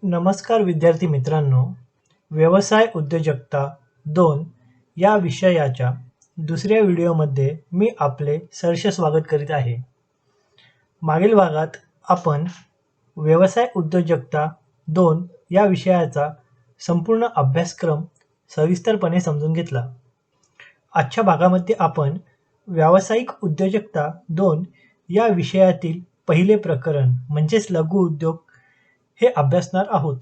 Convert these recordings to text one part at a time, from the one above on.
नमस्कार विद्यार्थी मित्रांनो, व्यवसाय उद्योजकता 2 या विषयाच्या दुसऱ्या व्हिडिओमध्ये मी आपले सहर्ष स्वागत करीत आहे. मागील भागात आपण व्यवसाय उद्योजकता 2 या विषयाचा संपूर्ण अभ्यासक्रम सविस्तरपणे समजून घेतला. आजच्या भागामध्ये आपण व्यावसायिक उद्योजकता 2 या विषयातील पहिले प्रकरण म्हणजेच लघु उद्योग हे अभ्यासणार आहोत.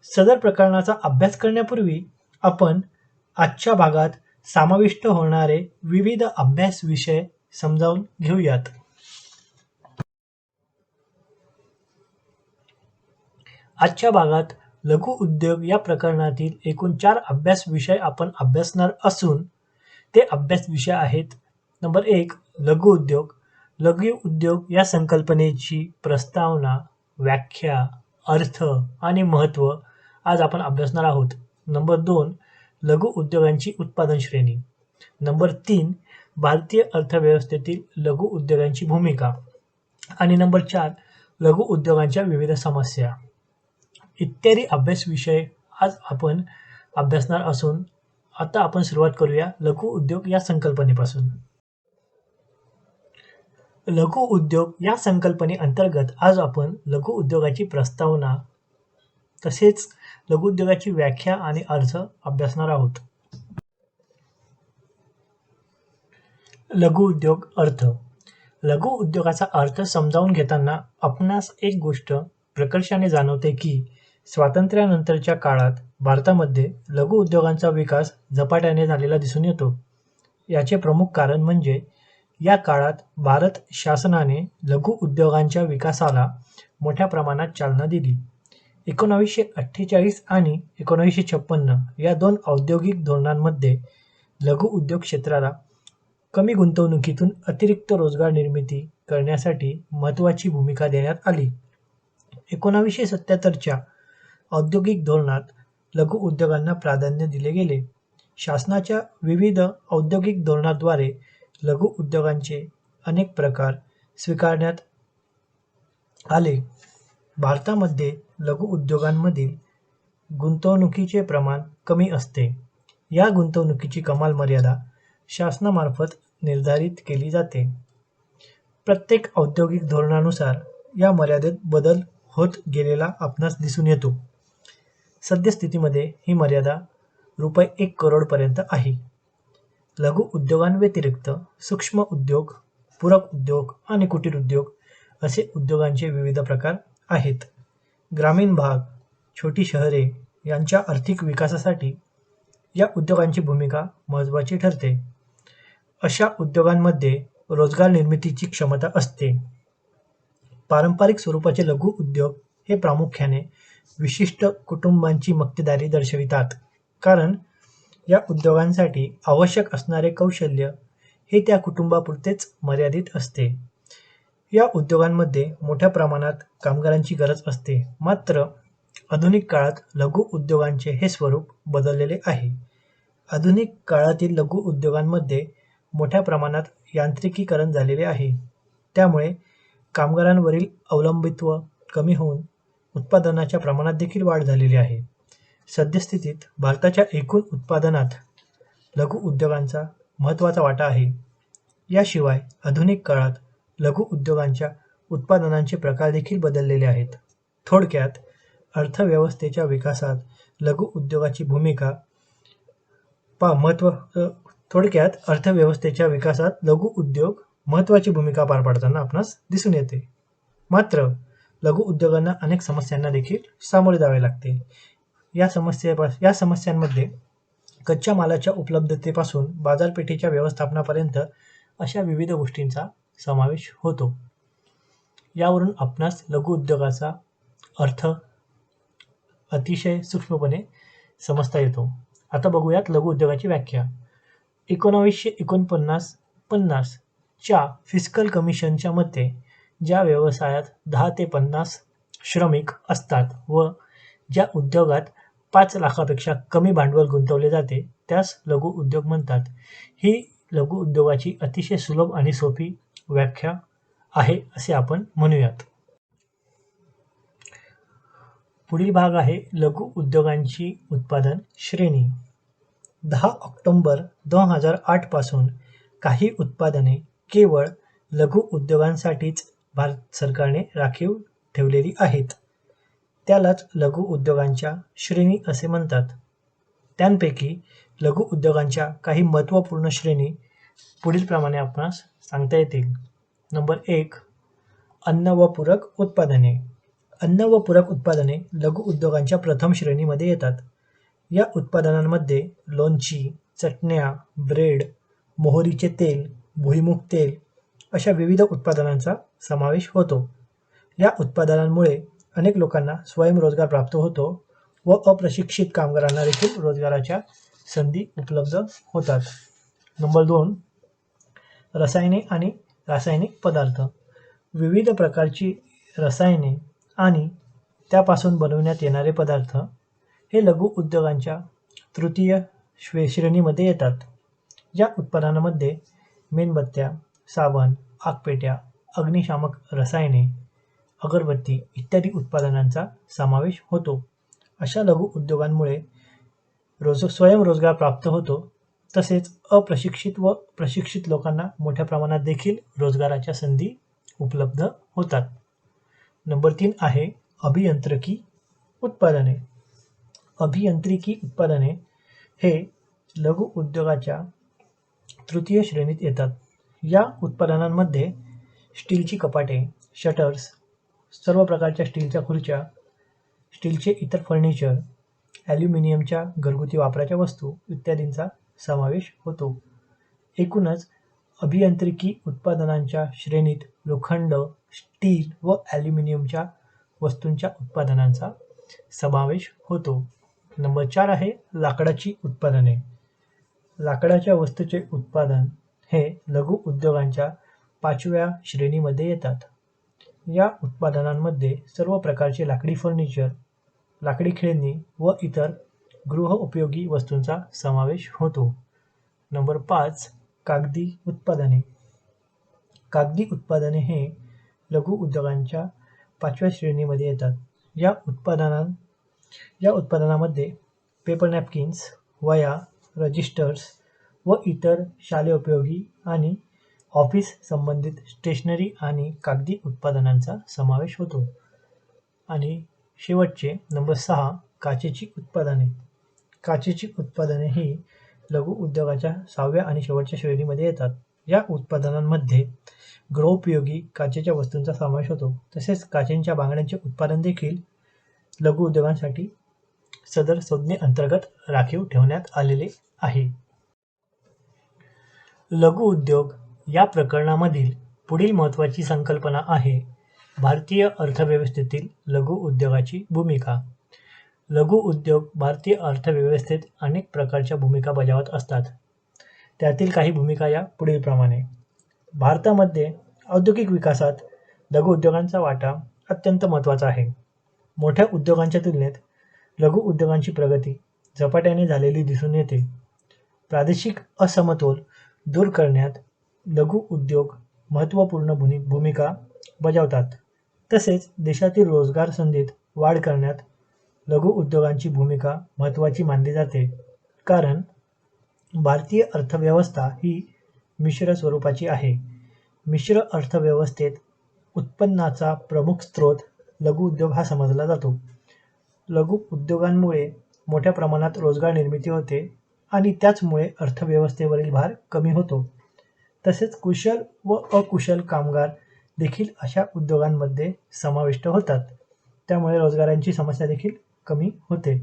सदर प्रकरणाचा अभ्यास करण्यापूर्वी आपण आजच्या भागात समाविष्ट होणारे विविध अभ्यास विषय समजावून घेऊयात. आजच्या भागात लघु उद्योग या प्रकरणातील एकूण 4 अभ्यास विषय आपण अभ्यासणार असून ते अभ्यास विषय आहेत. नंबर 1 लघु उद्योग. लघु उद्योग या संकल्पनेची प्रस्तावना, व्याख्या, अर्थ आणि महत्त्व आज आपण अभ्यासणार आहोत. नंबर 2 लघु उद्योगांची उत्पादन श्रेणी. नंबर 3 भारतीय अर्थव्यवस्थेतील लघु उद्योगांची भूमिका. आणि नंबर 4 लघु उद्योगांच्या विविध समस्या इत्यादी अभ्यास विषय आज आपण अभ्यासणार असून आता आपण सुरुवात करूया लघु उद्योग या संकल्पनेपासून. लघु उद्योग या संकल्पनेअंतर्गत आज आपण लघु उद्योगाची प्रस्तावना तसेच लघु उद्योगाची व्याख्या आणि अर्थ अभ्यासणार आहोत. लघु उद्योग अर्थ. लघु उद्योगाचा अर्थ समजावून घेताना आपणास एक गोष्ट प्रकर्षाने जाणवते की स्वातंत्र्यानंतरच्या काळात भारतामध्ये लघु उद्योगांचा विकास झपाट्याने झालेला दिसून येतो. याचे प्रमुख कारण म्हणजे या काळात भारत शासनाने लघु उद्योगांच्या विकासाला मोठ्या प्रमाणात चालना दिली. 1948 आणि 1956 या 2 औद्योगिक धोरणांमध्ये लघु उद्योग क्षेत्राला कमी गुंतवणुकीतून अतिरिक्त रोजगार निर्मिती करण्यासाठी महत्त्वाची भूमिका देण्यात आली. 1977च्या औद्योगिक धोरणात लघु उद्योगांना प्राधान्य दिले गेले. शासनाच्या विविध औद्योगिक धोरणाद्वारे लघु उद्योगांचे अनेक प्रकार स्वीकारण्यात आले. भारतामध्ये लघु उद्योगांमधील गुंतवणुकीचे प्रमाण कमी असते. या गुंतवणुकीची कमाल मर्यादा शासनामार्फत निर्धारित केली जाते. प्रत्येक औद्योगिक धोरणानुसार या मर्यादेत बदल होत गेलेला आपणास दिसून येतो. सद्यस्थितीमध्ये ही मर्यादा ₹1 करोडपर्यंत आहे. लघु उद्योगांव्यतिरिक्त सूक्ष्म उद्योग, पूरक उद्योग आणि कुटीर उद्योग असे उद्योगांचे विविध प्रकार आहेत. ग्रामीण भाग, छोटी शहरे यांच्या आर्थिक विकासासाठी या उद्योगांची भूमिका महत्त्वाची ठरते. अशा उद्योगांमध्ये रोजगार निर्मितीची क्षमता असते. पारंपरिक स्वरूपाचे लघु उद्योग हे प्रामुख्याने विशिष्ट कुटुंबांची मक्तेदारी दर्शवितात, कारण या उद्योगांसाठी आवश्यक असणारे कौशल्य हे त्या कुटुंबापुरतेच मर्यादित असते. या उद्योगांमध्ये मोठ्या प्रमाणात कामगारांची गरज असते. मात्र आधुनिक काळात लघु उद्योगांचे हे स्वरूप बदललेले आहे. आधुनिक काळातील लघु उद्योगांमध्ये मोठ्या प्रमाणात यांत्रिकीकरण झालेले आहे. त्यामुळे कामगारांवरील अवलंबित्व कमी होऊन उत्पादनाच्या प्रमाणात देखील वाढ झालेली आहे. सद्यस्थितीत भारताच्या एकूण उत्पादनात लघु उद्योगांचा महत्त्वाचा वाटा आहे. याशिवाय आधुनिक काळात लघु उद्योगांच्या उत्पादनांचे प्रकार देखील बदललेले आहेत. थोडक्यात अर्थव्यवस्थेच्या विकासात लघु उद्योगाची भूमिका लघु उद्योग महत्त्वाची भूमिका पार पाडताना आपणास दिसून येते. मात्र लघु उद्योगांना अनेक समस्यांना देखील सामोरे जावे लागते. या समस्यांमध्ये कच्च्या मालाच्या उपलब्धतेपासून बाजारपेठेच्या व्यवस्थापनापर्यंत अशा विविध गोष्टींचा समावेश होतो. यावरून आपणास लघु उद्योगाचा अर्थ अतिशय सूक्ष्मपणे समजता येतो. आता बघूयात लघु उद्योगाची व्याख्या. 1949-50 च्या फिस्कल कमिशनच्या मते ज्या व्यवसायात 10 ते 50 श्रमिक असतात व ज्या उद्योगात 5 लाखापेक्षा कमी भांडवल गुंतवले जाते त्यास लघु उद्योग म्हणतात. ही लघु उद्योगाची अतिशय सुलभ आणि सोपी व्याख्या आहे असे आपण म्हणूयात. पुढील भाग आहे लघु उद्योगांची उत्पादन श्रेणी. 10 ऑक्टोबर 2008 पासून काही उत्पादने केवळ लघु उद्योगांसाठीच भारत सरकारने राखीव ठेवलेली आहेत. त्यालाच लघु उद्योगांच्या श्रेणी असे म्हणतात. त्यांपैकी लघु उद्योगांच्या काही महत्त्वपूर्ण श्रेणी पुढीलप्रमाणे आपणास सांगता येतील. नंबर 1. अन्न व पूरक उत्पादने. अन्न व पूरक उत्पादने लघु उद्योगांच्या प्रथम श्रेणीमध्ये येतात. या उत्पादनांमध्ये लोणची, चटण्या, ब्रेड, मोहरीचे तेल, भुईमूग तेल अशा विविध उत्पादनांचा समावेश होतो. या उत्पादनांमुळे अनेक लोकांना स्वयंरोजगार प्राप्त होतो व अप्रशिक्षित कामगारांना देखील रोजगाराच्या संधी उपलब्ध होतात. नंबर 2. रसायने आणि रासायनिक पदार्थ. विविध प्रकारची रसायने आणि त्यापासून बनवण्यात येणारे पदार्थ हे लघु उद्योगांच्या तृतीय श्रेणीमध्ये येतात. या उत्पादनांमध्ये मेणबत्त्या, साबण, आगपेट्या, अग्निशामक रसायने, अगरबत्ती इत्यादी उत्पादनांचा समावेश होतो. अशा लघु उद्योगांमुळे स्वयंरोजगार प्राप्त होतो, तसेच अप्रशिक्षित व प्रशिक्षित लोकांना मोठ्या प्रमाणात देखील रोजगाराच्या संधी उपलब्ध होतात. नंबर 3 आहे अभियांत्रिकी उत्पादने. अभियांत्रिकी उत्पादने हे लघु उद्योगाच्या तृतीय श्रेणीत येतात. या उत्पादनांमध्ये स्टीलची कपाटे, शटर्स, सर्व प्रकारच्या स्टीलच्या खुर्च्या, स्टीलचे इतर फर्निचर, ॲल्युमिनियमच्या घरगुती वापराच्या वस्तू इत्यादींचा समावेश होतो. एकूणच अभियांत्रिकी उत्पादनांच्या श्रेणीत लोखंड, स्टील व ॲल्युमिनियमच्या वस्तूंच्या उत्पादनांचा समावेश होतो. नंबर 4 आहे लाकडाची उत्पादने. लाकडाच्या वस्तूचे उत्पादन हे लघु उद्योगांच्या 5व्या श्रेणीमध्ये येतात. या उत्पादनांमध्ये सर्व प्रकारचे लाकडी फर्निचर, लाकडी खेळणी व इतर गृहोपयोगी वस्तूंचा समावेश होतो. नंबर 5. कागदी उत्पादने. कागदी उत्पादने हे लघु उद्योगांच्या 5व्या श्रेणीमध्ये येतात. या उत्पादनामध्ये पेपर नॅपकिन्स, वह्या, रजिस्टर्स व इतर शालेयोपयोगी आणि ऑफिस संबंधित स्टेशनरी आणि कागदी उत्पादनांचा समावेश होतो. आणि शेवटचे नंबर 6 काचेची उत्पादने. काचेची उत्पादने ही लघु उद्योगाच्या 6व्या आणि शेवटच्या श्रेणीमध्ये येतात. या उत्पादनांमध्ये गृहोपयोगी काचेच्या वस्तूंचा समावेश होतो, तसेच काचेच्या बांगड्यांचे उत्पादन देखील लघु उद्योगांसाठी सदर संज्ञेअंतर्गत राखीव ठेवण्यात आलेले आहे. लघु उद्योग या प्रकरणामधील पुढील महत्त्वाची संकल्पना आहे भारतीय अर्थव्यवस्थेतील लघु उद्योगाची भूमिका. लघु उद्योग भारतीय अर्थव्यवस्थेत अनेक प्रकारच्या भूमिका बजावत असतात. त्यातील काही भूमिका या पुढीलप्रमाणे. भारतामध्ये औद्योगिक विकासात लघु उद्योगांचा वाटा अत्यंत महत्त्वाचा आहे. मोठ्या उद्योगांच्या तुलनेत लघु उद्योगांची प्रगती झपाट्याने झालेली दिसून येते. प्रादेशिक असमतोल दूर करण्यात लघु उद्योग महत्त्वपूर्ण भूमिका बजावतात. तसेच देशातील रोजगार संधीत वाढ करण्यात लघु उद्योगांची भूमिका महत्त्वाची मानली जाते. कारण भारतीय अर्थव्यवस्था ही मिश्र स्वरूपाची आहे. मिश्र अर्थव्यवस्थेत उत्पन्नाचा प्रमुख स्रोत लघु उद्योग हा समजला जातो. लघु उद्योगांमुळे मोठ्या प्रमाणात रोजगार निर्मिती होते आणि त्याचमुळे अर्थव्यवस्थेवरील भार कमी होतो. तसेच कुशल व अकुशल कामगार देखील अशा उद्योगांमध्ये समाविष्ट होतात. त्यामुळे रोजगारांची समस्या देखील कमी होते.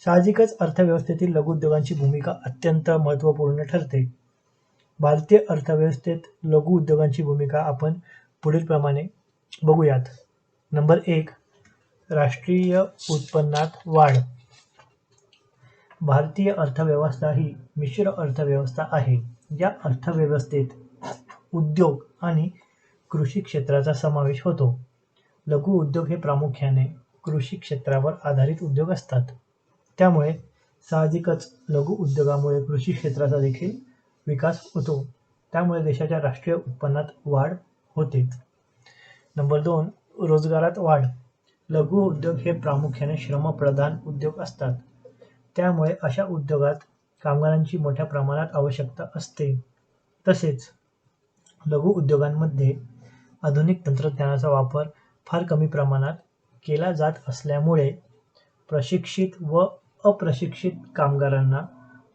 साहजिकच अर्थव्यवस्थेतील लघु उद्योगांची भूमिका अत्यंत महत्त्वपूर्ण ठरते. भारतीय अर्थव्यवस्थेत लघु उद्योगांची भूमिका आपण पुढीलप्रमाणे बघूयात. नंबर 1. राष्ट्रीय उत्पन्नात वाढ. भारतीय अर्थव्यवस्था ही मिश्र अर्थव्यवस्था आहे. या अर्थव्यवस्थेत उद्योग आणि कृषी क्षेत्राचा समावेश होतो. लघु उद्योग हे प्रामुख्याने कृषी क्षेत्रावर आधारित उद्योग असतात. त्यामुळे साहजिकच लघु उद्योगामुळे कृषी क्षेत्राचा देखील विकास होतो. त्यामुळे देशाच्या राष्ट्रीय उत्पन्नात वाढ होते. नंबर 2. रोजगारात वाढ. लघु उद्योग हे प्रामुख्याने श्रमप्रधान उद्योग असतात. त्यामुळे अशा उद्योगात कामगारांची मोठ्या प्रमाणात आवश्यकता असते. तसेच लघु उद्योगांमध्ये आधुनिक तंत्रज्ञानाचा वापर फार कमी प्रमाणात केला जात असल्यामुळे प्रशिक्षित व अप्रशिक्षित कामगारांना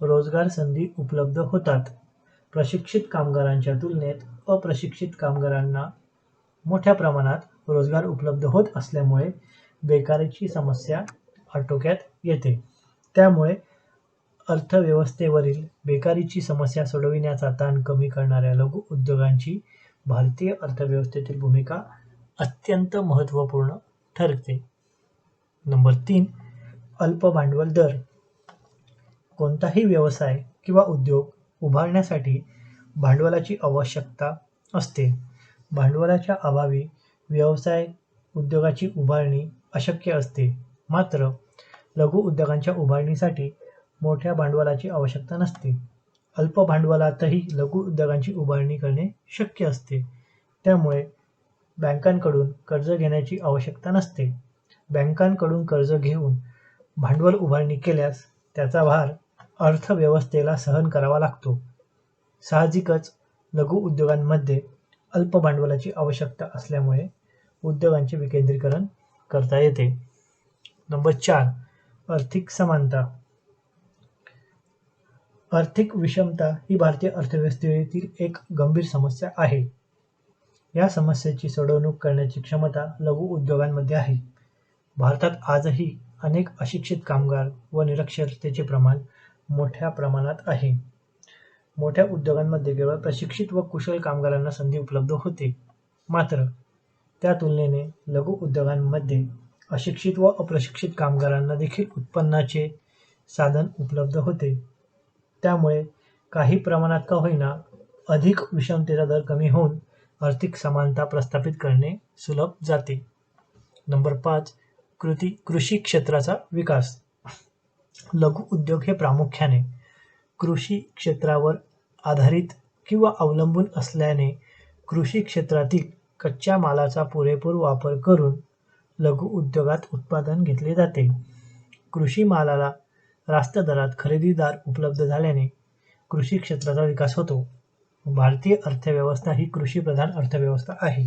रोजगार संधी उपलब्ध होतात. प्रशिक्षित कामगारांच्या तुलनेत अप्रशिक्षित कामगारांना मोठ्या प्रमाणात रोजगार उपलब्ध होत असल्यामुळे बेकारीची समस्या आटोक्यात येते. त्यामुळे अर्थव्यवस्थेवरील बेकारीची समस्या सोडविण्याचा ताण कमी करणाऱ्या लघु उद्योगांची भारतीय अर्थव्यवस्थेतील भूमिका अत्यंत महत्त्वपूर्ण ठरते. नंबर 3. अल्प भांडवल दर. कोणताही व्यवसाय किंवा उद्योग उभारण्यासाठी भांडवलाची आवश्यकता असते. भांडवलाच्या अभावी व्यवसाय उद्योगाची उभारणी अशक्य असते. मात्र लघु उद्योगांच्या उभारणीसाठी मोठ्या भांडवलाची आवश्यकता नसते. अल्प भांडवलातही लघु उद्योगांची उभारणी करणे शक्य असते. त्यामुळे बँकांकडून कर्ज घेण्याची आवश्यकता नसते. बँकांकडून कर्ज घेऊन भांडवल उभारणी केल्यास त्याचा भार अर्थव्यवस्थेला सहन करावा लागतो. साहजिकच लघु उद्योगांमध्ये अल्प भांडवलाची आवश्यकता असल्यामुळे उद्योगांचे विकेंद्रीकरण करता येते. नंबर 4. आर्थिक समानता. आर्थिक विषमता ही भारतीय अर्थव्यवस्थेतील एक गंभीर समस्या आहे. या समस्येची सोडवणूक करण्याची क्षमता लघु उद्योगांमध्ये आहे. भारतात आजही अनेक अशिक्षित कामगार व निरक्षरतेचे प्रमाण मोठ्या प्रमाणात आहे. मोठ्या उद्योगांमध्ये केवळ प्रशिक्षित व कुशल कामगारांना संधी उपलब्ध होते. मात्र त्या तुलनेने लघु उद्योगांमध्ये अशिक्षित व अप्रशिक्षित कामगारांना देखील उत्पन्नाचे साधन उपलब्ध होते. त्यामुळे काही प्रमाणात का होईना अधिक विषमतेचा दर कमी होऊन आर्थिक समानता प्रस्थापित करणे सुलभ जाते. नंबर 5. कृषी क्षेत्राचा विकास. लघु उद्योग हे प्रामुख्याने कृषी क्षेत्रावर आधारित किंवा अवलंबून असल्याने कृषी क्षेत्रातील कच्च्या मालाचा पुरेपूर वापर करून लघु उद्योगात उत्पादन घेतले जाते. कृषी मालाला रास्त दरात खरेदीदार उपलब्ध झाल्याने कृषी क्षेत्राचा विकास होतो. भारतीय अर्थव्यवस्था ही कृषीप्रधान अर्थव्यवस्था आहे.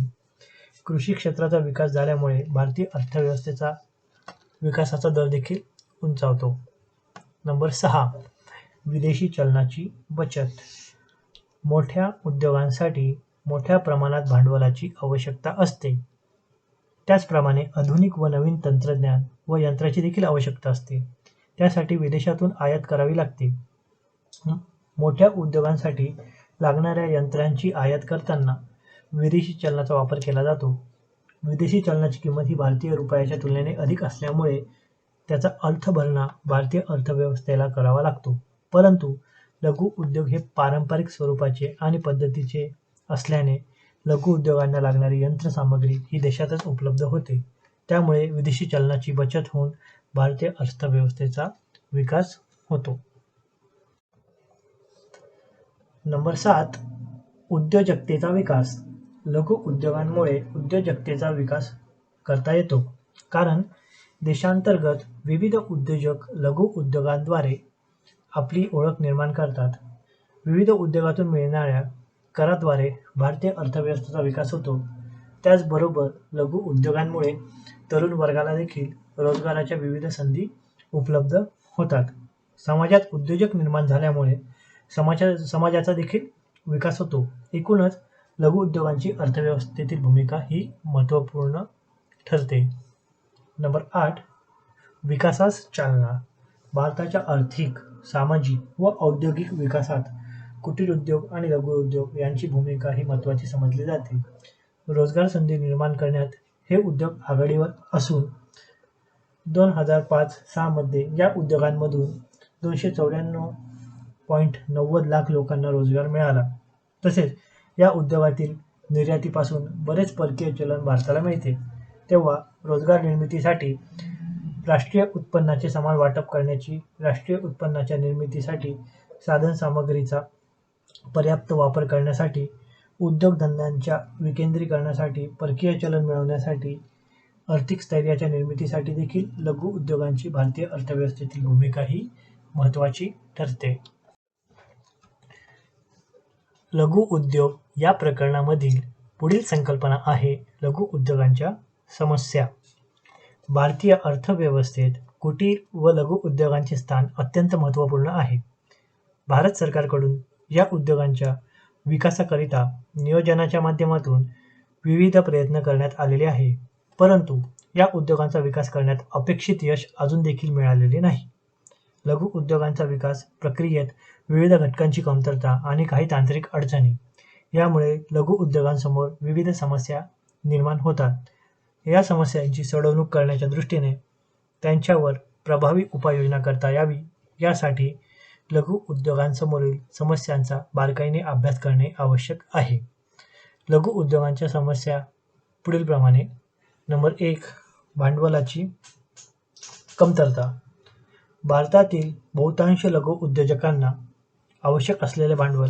कृषी क्षेत्राचा विकास झाल्यामुळे भारतीय अर्थव्यवस्थेचा विकासाचा दर देखील उंचावतो. नंबर 6. विदेशी चलनाची बचत. मोठ्या उद्योगांसाठी मोठ्या प्रमाणात भांडवलाची आवश्यकता असते. त्याचप्रमाणे आधुनिक व नवीन तंत्रज्ञान व यंत्राची देखील आवश्यकता असते. त्यासाठी विदेशातून आयात करावी लागते. मोठ्या उद्योगांसाठी लागणाऱ्या यंत्रांची आयात करताना विदेशी चलनाचा वापर केला जातो. विदेशी चलनाची किंमत ही भारतीय रुपयाच्या तुलनेने अधिक असल्यामुळे त्याचा अर्थभरणा भारतीय अर्थव्यवस्थेला करावा लागतो. परंतु लघु उद्योग हे पारंपरिक स्वरूपाचे आणि पद्धतीचे असल्याने लघु उद्योगांना लागणारी यंत्रसामग्री ही देशातच उपलब्ध होते. त्यामुळे विदेशी चलनाची बचत होऊन भारतीय अर्थव्यवस्थेचा विकास होतो. नंबर 7. उद्योजकतेचा विकास. लघु उद्योगांमुळे उद्योजकतेचा विकास करता येतो. कारण देशांतर्गत विविध उद्योजक लघु उद्योगांद्वारे आपली ओळख निर्माण करतात. विविध उद्योगातून मिळणाऱ्या कराद्वारे भारतीय अर्थव्यवस्थेचा विकास होतो. त्याचबरोबर लघु उद्योगांमुळे तरुण वर्गाला देखील रोजगाराच्या विविध संधी उपलब्ध होतात. समाजात उद्योजक निर्माण झाल्यामुळे समाजाचा देखील विकास होतो. एकूणच लघु उद्योगांची अर्थव्यवस्थेतील भूमिका ही महत्त्वपूर्ण ठरते. नंबर 8. विकासास चालना. भारताच्या आर्थिक, सामाजिक व औद्योगिक विकासात कुटीर उद्योग आणि लघु उद्योग यांची भूमिका ही महत्त्वाची समजली जाते. रोजगार संधी निर्माण करण्यात हे उद्योग आघाडीवर असून 2005-06 मध्ये या उद्योगांमधून 294.90 लाख लोकांना रोजगार मिळाला. तसेच या उद्योगातील निर्यातीपासून बरेच परकीय चलन भारताला मिळते. तेव्हा रोजगार निर्मितीसाठी, राष्ट्रीय उत्पन्नाचे समान वाटप करण्याची, राष्ट्रीय उत्पन्नाच्या निर्मितीसाठी, साधनसामग्रीचा पर्याप्त वापर करण्यासाठी, उद्योगधंद्यांच्या विकेंद्रीकरणासाठी, परकीय चलन मिळवण्यासाठी आर्थिक स्थैर्याच्या निर्मितीसाठी देखील लघु उद्योगांची भारतीय अर्थव्यवस्थेतील भूमिका ही महत्त्वाची ठरते. लघु उद्योग या प्रकरणामधील पुढील संकल्पना आहे लघु उद्योगांच्या समस्या. भारतीय अर्थव्यवस्थेत कुटीर व लघु उद्योगांचे स्थान अत्यंत महत्त्वपूर्ण आहे. भारत सरकारकडून या उद्योगांच्या विकासाकरिता नियोजनाच्या माध्यमातून विविध प्रयत्न करण्यात आलेले आहे, परंतु या उद्योगांचा विकास करण्यात अपेक्षित यश अजून देखील मिळालेले नाही. लघु उद्योगांचा विकास प्रक्रियेत विविध घटकांची कमतरता आणि काही तांत्रिक अडचणी यामुळे लघु उद्योगांसमोर विविध समस्या निर्माण होतात. या समस्यांची सोडवणूक करण्याच्या दृष्टीने त्यांच्यावर प्रभावी उपाययोजना करता यावी यासाठी लघु उद्योगांसमोरील समस्यांचा बारकाईने अभ्यास करणे आवश्यक आहे. लघु उद्योगांच्या समस्या पुढीलप्रमाणे. नंबर 1. भांडवलाची कमतरता. भारतातील बहुतांश लघु उद्योजकांना आवश्यक असलेले भांडवल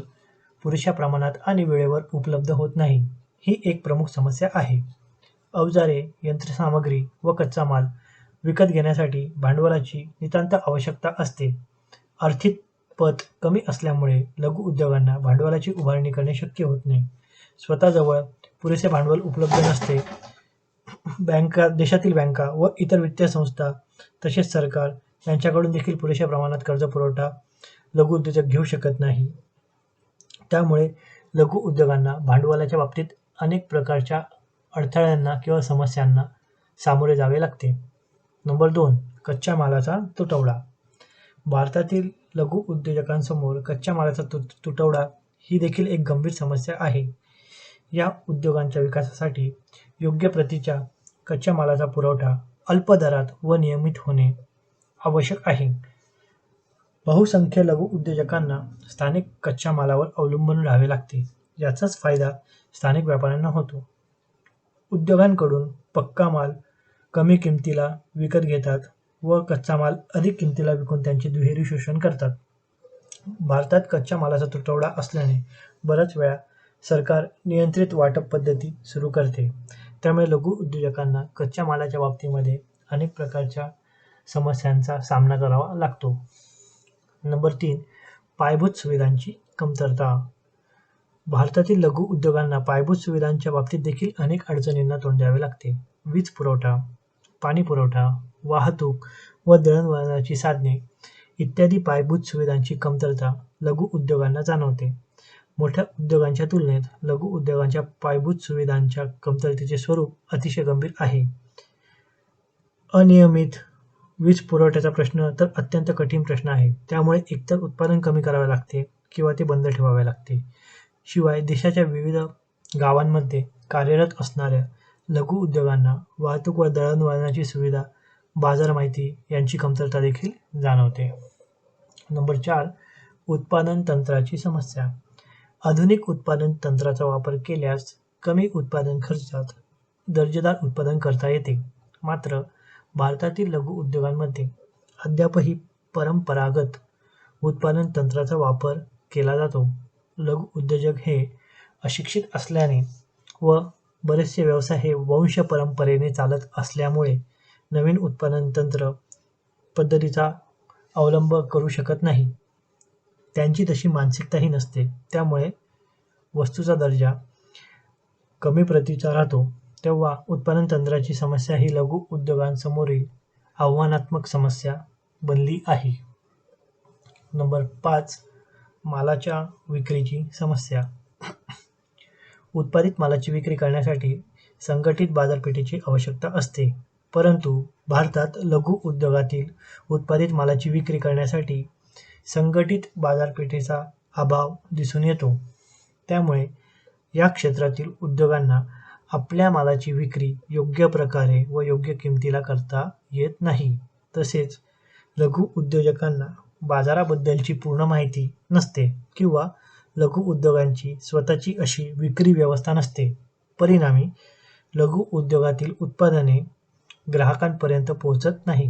पुरेशा प्रमाणात आणि वेळेवर उपलब्ध होत नाही, ही एक प्रमुख समस्या आहे. अवजारे, यंत्रसामग्री व कच्चा माल विकत घेण्यासाठी भांडवलाची नितांत आवश्यकता असते. आर्थिक पत कमी असल्यामुळे लघु उद्योगांना भांडवलाची उभारणी करणे शक्य होत नाही. स्वतःजवळ पुरेसे भांडवल उपलब्ध नसते. देशातील बँका व इतर वित्तीय संस्था तसेच सरकार यांच्याकडून देखील पुरेशा प्रमाणात कर्ज पुरवठा लघु उद्योजक घेऊ शकत नाही. त्यामुळे लघु उद्योगांना भांडवलाच्या बाबतीत अनेक प्रकारच्या अडथळ्यांना किंवा समस्यांना सामोरे जावे लागते. नंबर 2. कच्च्या मालाचा तुटवडा. भारतातील लघु उद्योजकांसमोर कच्च्या मालाचा तुटवडा ही देखील एक गंभीर समस्या आहे. या उद्योगांच्या विकासासाठी योग्य प्रतीच्या कच्च्या मालाचा पुरवठा अल्प दरात व नियमित होणे आवश्यक आहे. बहुसंख्य लघु उद्योजकांना स्थानिक कच्च्या मालावर अवलंबून राहावे लागते. याचाच फायदा स्थानिक व्यापाऱ्यांना होतो. उद्योगांकडून पक्का माल कमी किमतीला विकत घेतात व कच्चा माल अधिक किमतीला विकून त्यांचे दुहेरी शोषण करतात. भारतात कच्च्या मालाचा तुटवडा असल्याने बऱ्याच वेळा सरकार नियंत्रित वाटप पद्धती सुरू करते. त्यामुळे लघु उद्योजकांना कच्च्या मालाच्या बाबतीमध्ये अनेक प्रकारच्या समस्यांचा सामना करावा लागतो. नंबर 3. पायाभूत सुविधांची कमतरता. भारतातील लघु उद्योगांना पायाभूत सुविधांच्या बाबतीत देखील अनेक अडचणींना तोंड द्यावे लागते. वीज पुरवठा, पाणी पुरवठा, वाहतूक व दळणवळणाची साधने इत्यादी पायाभूत सुविधांची कमतरता लघु उद्योगांना जाणवते. मोठ्या उद्योगांच्या तुलनेत लघु उद्योगांच्या पायाभूत सुविधांच्या कमतरतेचे स्वरूप अतिशय गंभीर आहे. अनियमित वीज पुरवठ्याचा प्रश्न तर अत्यंत कठीण प्रश्न आहे. त्यामुळे एकतर उत्पादन कमी करावे लागते किंवा ते बंद ठेवावे लागते. शिवाय देशाच्या विविध गावांमध्ये कार्यरत असणाऱ्या लघु उद्योगांना वाहतूक व दळणवळणाची सुविधा, बाजार माहिती यांची कमतरता देखील जाणवते. नंबर 4. उत्पादन तंत्राची समस्या. आधुनिक उत्पादन तंत्राचा वापर केल्यास कमी उत्पादन खर्चात दर्जेदार उत्पादन करता येते. मात्र भारतातील लघु उद्योगांमध्ये अद्यापही परंपरागत उत्पादन तंत्राचा वापर केला जातो. लघु उद्योजक हे अशिक्षित असल्याने व बरेचसे व्यवसाय हे वंश परंपरेने चालत असल्यामुळे नवीन उत्पादन तंत्र पद्धतीचा अवलंब करू शकत नाही. त्यांची तशी मानसिकताही नसते. त्यामुळे वस्तूचा दर्जा कमी प्रतीचा राहतो. तेव्हा उत्पादन तंत्राची समस्या ही लघु उद्योगांसमोरील आव्हानात्मक समस्या बनली आहे. नंबर 5. मालाच्या विक्रीची समस्या. उत्पादित मालाची विक्री करण्यासाठी संघटित बाजारपेठेची आवश्यकता असते, परंतु भारतात लघु उद्योगातील उत्पादित मालाची विक्री करण्यासाठी संघटित बाजारपेठेचा अभाव दिसून येतो. त्यामुळे या क्षेत्रातील उद्योगांना आपल्या मालाची विक्री योग्य प्रकारे व योग्य किमतीला करता येत नाही. तसेच लघु उद्योजकांना बाजाराबद्दलची पूर्ण माहिती नसते किंवा लघु उद्योगांची स्वतःची अशी विक्री व्यवस्था नसते. परिणामी लघु उद्योगातील उत्पादने ग्राहकांपर्यंत पोहोचत नाही.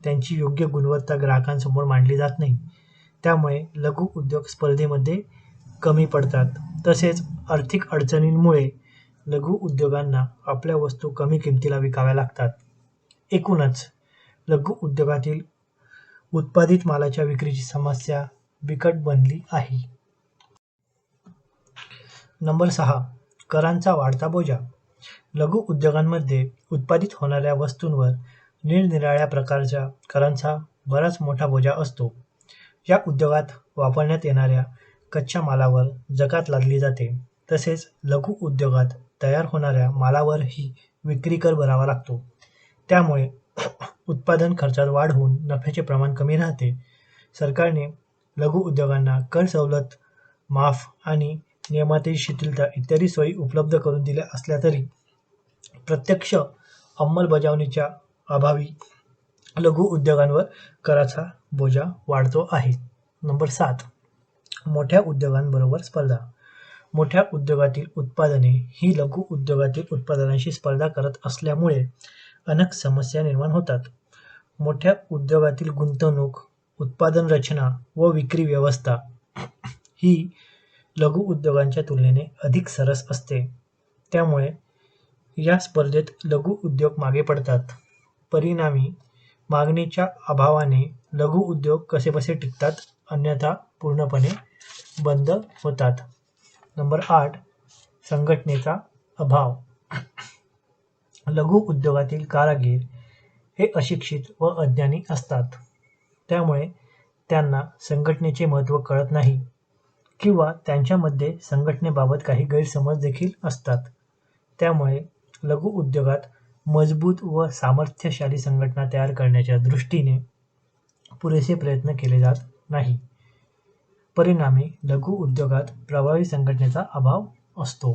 त्यांची योग्य गुणवत्ता ग्राहकांसमोर मांडली जात नाही. त्यामुळे लघु उद्योग स्पर्धेमध्ये कमी पडतात. तसेच आर्थिक अडचणींमुळे लघु उद्योगांना आपल्या वस्तू कमी किमतीला विकाव्या लागतात. एकूणच लघु उद्योगातील उत्पादित मालाच्या विक्रीची समस्या बिकट बनली आहे. नंबर 6. करांचा वाढता बोजा. लघु उद्योगांमध्ये उत्पादित होणाऱ्या वस्तूंवर निरनिराळ्या प्रकारच्या करांचा बराच मोठा बोजा असतो. या उद्योगात वापरण्यात येणाऱ्या कच्च्या मालावर जकात लादली जाते. तसेच लघु उद्योगात तयार होणाऱ्या मालावरही विक्री कर भरावा लागतो. त्यामुळे उत्पादन खर्चात वाढ होऊन नफ्याचे प्रमाण कमी राहते. सरकारने लघु उद्योगांना कर सवलत, माफ आणि नियमातील शिथिलता इत्यादी सोयी उपलब्ध करून दिल्या असल्या तरी प्रत्यक्ष अंमलबजावणीच्या अभावी लघु उद्योगांवर कराचा बोजा वाढतो आहे. नंबर 7. मोठ्या उद्योगांबरोबर स्पर्धा. मोठ्या उद्योगातील उत्पादने ही लघु उद्योगातील उत्पादनांशी स्पर्धा करत असल्यामुळे अनेक समस्या निर्माण होतात. मोठ्या उद्योगातील गुंतवणूक, उत्पादन रचना व विक्री व्यवस्था ही लघु उद्योगांच्या तुलनेने अधिक सरस असते. त्यामुळे या स्पर्धेत लघु उद्योग मागे पडतात. परिणामी मागणीच्या अभावाने लघु उद्योग कसेबसे टिकतात, अन्यथा पूर्णपणे बंद होतात. नंबर 8. संघटनेचा अभाव. लघु उद्योगातील कारागीर हे अशिक्षित व अज्ञानी असतात. त्यामुळे त्यांना संघटनेचे महत्त्व कळत नाही किंवा त्यांच्यामध्ये संघटनेबाबत काही गैरसमज देखील असतात. त्यामुळे लघु उद्योगात मजबूत व सामर्थ्यशाली संघटना तयार करण्याच्या दृष्टीने पुरेसे प्रयत्न केले जात नाही. परिणामी लघु उद्योगात प्रभावी संघटनेचा अभाव असतो.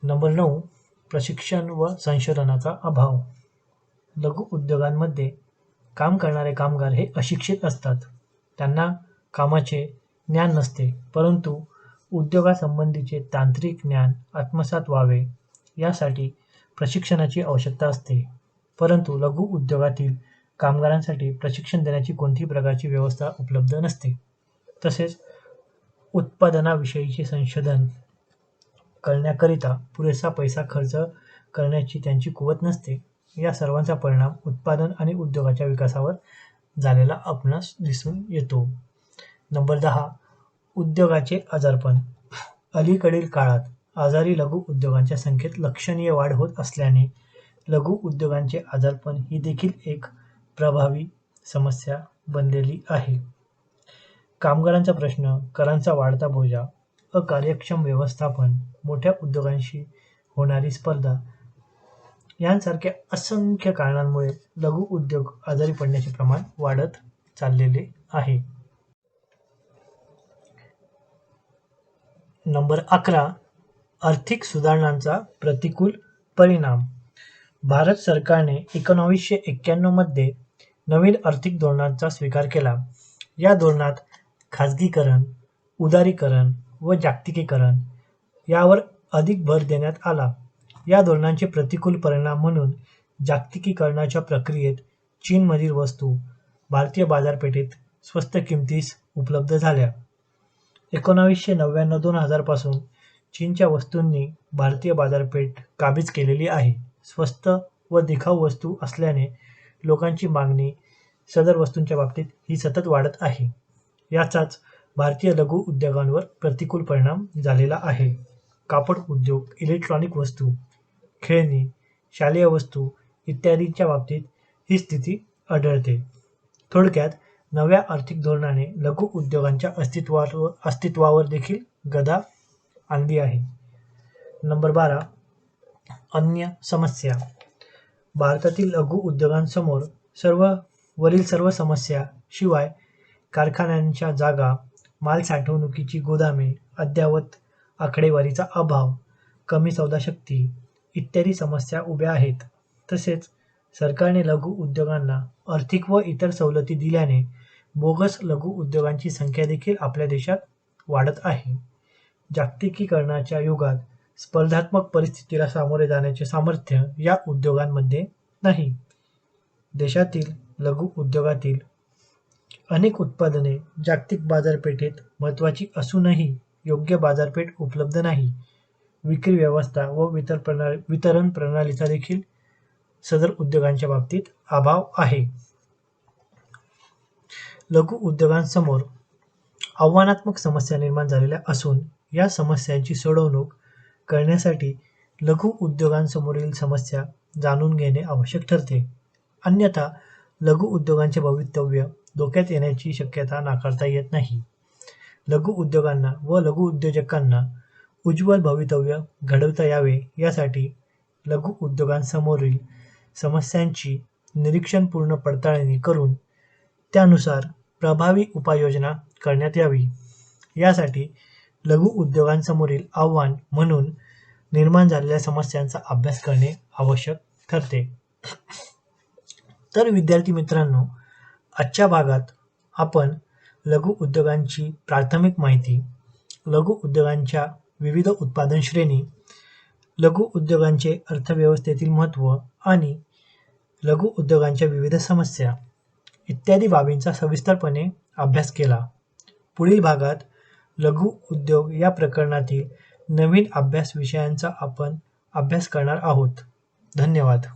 नंबर 9. प्रशिक्षण व संशोधनाचा अभाव. लघु उद्योगांमध्ये काम करणारे कामगार हे अशिक्षित असतात. त्यांना कामाचे ज्ञान नसते, परंतु उद्योगासंबंधीचे तांत्रिक ज्ञान आत्मसात व्हावे यासाठी प्रशिक्षणाची आवश्यकता असते. परंतु लघु उद्योगातील कामगारांसाठी प्रशिक्षण देण्याची कोणतीही प्रकारची व्यवस्था उपलब्ध नसते. तसेच उत्पादनाविषयीचे संशोधन करण्याकरिता पुरेसा पैसा खर्च करण्याची त्यांची कुवत नसते. या सर्वांचा परिणाम उत्पादन आणि उद्योगाच्या विकासावर झालेला आपणास दिसून येतो. नंबर 10. उद्योगाचे आजारपण. अलीकडील काळात आजारी लघु उद्योगांच्या संख्येत लक्षणीय वाढ होत असल्याने लघु उद्योगांचे आजारपण ही देखील एक प्रभावी समस्या बनलेली आहे. कामगारांचा प्रश्न, करांचा वाढता बोजा, अकार्यक्षम व्यवस्थापन, मोठ्या उद्योगांशी होणारी स्पर्धा यांसारख्या असंख्य कारणांमुळे लघु उद्योग आजारी पडण्याचे प्रमाण वाढत चाललेले आहे. नंबर 11. आर्थिक सुधारणांचा प्रतिकूल परिणाम. भारत सरकारने 1991 मध्ये नवीन आर्थिक धोरणांचा स्वीकार केला. या धोरणात खाजगीकरण, उदारीकरण व जागतिकीकरण यावर अधिक भर देण्यात आला. या धोरणांचे प्रतिकूल परिणाम म्हणून जागतिकीकरणाच्या प्रक्रियेत चीनमधील वस्तू भारतीय बाजारपेठेत स्वस्त किमतीस उपलब्ध झाल्या. 1999-2000 पासून चीनच्या वस्तूंनी भारतीय बाजारपेठ काबीज केलेली आहे. स्वस्त व दिखाऊ वस्तू असल्याने लोकांची मागणी सदर वस्तूंच्या बाबतीत ही सतत वाढत आहे. याचाच भारतीय लघु उद्योगांवर प्रतिकूल परिणाम झालेला आहे. कापड उद्योग, इलेक्ट्रॉनिक वस्तू, खेळणी, शालेय वस्तू इत्यादींच्या बाबतीत ही स्थिती आढळते. थोडक्यात नव्या आर्थिक धोरणाने लघु उद्योगांच्या अस्तित्वावर देखील गदा आणली आहे. नंबर 12. अन्य समस्या. भारतातील लघु उद्योगांसमोर वरील सर्व समस्या शिवाय कारखान्यांच्या जागा, माल साठवणुकीची गोदामे, अद्ययावत आकडेवारीचा अभाव, कमी सौदाशक्ती इत्यादी समस्या उभ्या आहेत. तसेच सरकारने लघु उद्योगांना आर्थिक व इतर सवलती दिल्याने बोगस लघु उद्योगांची संख्या देखील आपल्या देशात वाढत आहे. जागतिकीकरणाच्या युगात स्पर्धात्मक परिस्थितीला सामोरे जाण्याचे सामर्थ्य या उद्योगांमध्ये नाही. देशातील लघु उद्योगातील अनेक उत्पादने जागतिक बाजारपेठेत महत्त्वाची असूनही योग्य बाजारपेठ उपलब्ध नाही. विक्री व्यवस्था व वितरण प्रणालीचा देखील सदर उद्योगांच्या बाबतीत अभाव आहे. लघु उद्योगांसमोर आव्हानात्मक समस्या निर्माण झालेल्या असून या समस्यांची सोडवणूक करण्यासाठी लघु उद्योगांसमोरील समस्या जाणून घेणे आवश्यक ठरते. अन्यथा लघु उद्योगांचे भवितव्य धोक्यात येण्याची शक्यता नाकारता येत नाही. लघु उद्योगांना व लघु उद्योजकांना उज्ज्वल भवितव्य घडवता यावे यासाठी लघु उद्योगांसमोरील समस्यांची निरीक्षणपूर्ण पडताळणी करून त्यानुसार प्रभावी उपाययोजना करण्यात यावी. यासाठी लघु उद्योगांसमोरील आव्हान म्हणून निर्माण झालेल्या समस्यांचा अभ्यास करणे आवश्यक ठरते. तर विद्यार्थी मित्रांनो, आजच्या भागात आपण लघु उद्योगांची प्राथमिक माहिती, लघु उद्योगांच्या विविध उत्पादन श्रेणी, लघु उद्योगांचे अर्थव्यवस्थेतील महत्त्व आणि लघु उद्योगांच्या विविध समस्या इत्यादी बाबींचा सविस्तरपणे अभ्यास केला. पुढील भागात लघु उद्योग या प्रकरणातील नवीन अभ्यास विषयांचा आपण अभ्यास करणार आहोत. धन्यवाद.